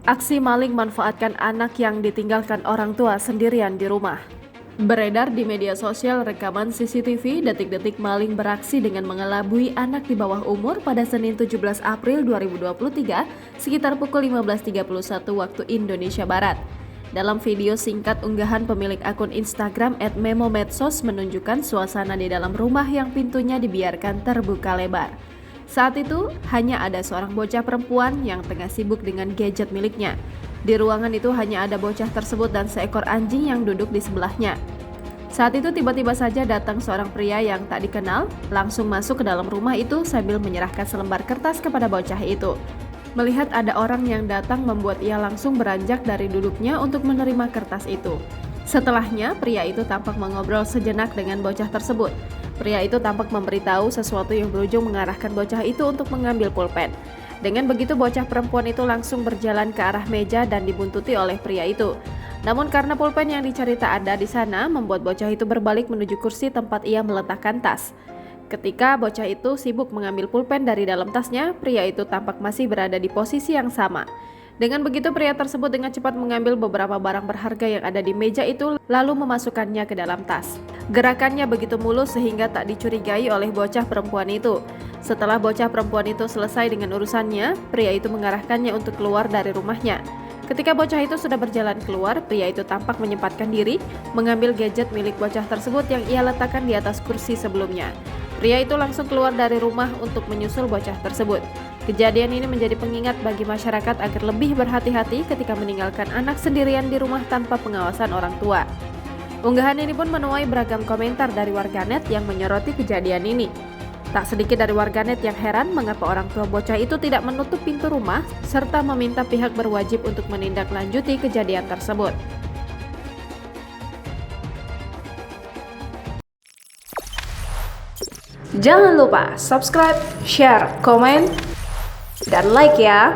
Aksi maling manfaatkan anak yang ditinggalkan orang tua sendirian di rumah. Beredar di media sosial rekaman CCTV detik-detik maling beraksi dengan mengelabui anak di bawah umur pada Senin 17 April 2023 sekitar pukul 15.31 waktu Indonesia Barat. Dalam video singkat unggahan pemilik akun Instagram @memomedsos menunjukkan suasana di dalam rumah yang pintunya dibiarkan terbuka lebar. Saat itu, hanya ada seorang bocah perempuan yang tengah sibuk dengan gadget miliknya. Di ruangan itu hanya ada bocah tersebut dan seekor anjing yang duduk di sebelahnya. Saat itu tiba-tiba saja datang seorang pria yang tak dikenal, langsung masuk ke dalam rumah itu sambil menyerahkan selembar kertas kepada bocah itu. Melihat ada orang yang datang membuat ia langsung beranjak dari duduknya untuk menerima kertas itu. Setelahnya, pria itu tampak mengobrol sejenak dengan bocah tersebut. Pria itu tampak memberitahu sesuatu yang berujung mengarahkan bocah itu untuk mengambil pulpen. Dengan begitu bocah perempuan itu langsung berjalan ke arah meja dan dibuntuti oleh pria itu. Namun karena pulpen yang dicari tak ada di sana, membuat bocah itu berbalik menuju kursi tempat ia meletakkan tas. Ketika bocah itu sibuk mengambil pulpen dari dalam tasnya, pria itu tampak masih berada di posisi yang sama. Dengan begitu pria tersebut dengan cepat mengambil beberapa barang berharga yang ada di meja itu lalu memasukkannya ke dalam tas. Gerakannya begitu mulus sehingga tak dicurigai oleh bocah perempuan itu. Setelah bocah perempuan itu selesai dengan urusannya, pria itu mengarahkannya untuk keluar dari rumahnya. Ketika bocah itu sudah berjalan keluar, pria itu tampak menyempatkan diri, mengambil gadget milik bocah tersebut yang ia letakkan di atas kursi sebelumnya. Pria itu langsung keluar dari rumah untuk menyusul bocah tersebut. Kejadian ini menjadi pengingat bagi masyarakat agar lebih berhati-hati ketika meninggalkan anak sendirian di rumah tanpa pengawasan orang tua. Unggahan ini pun menuai beragam komentar dari warganet yang menyoroti kejadian ini. Tak sedikit dari warganet yang heran mengapa orang tua bocah itu tidak menutup pintu rumah serta meminta pihak berwajib untuk menindaklanjuti kejadian tersebut. Jangan lupa subscribe, share, komen, dan like ya.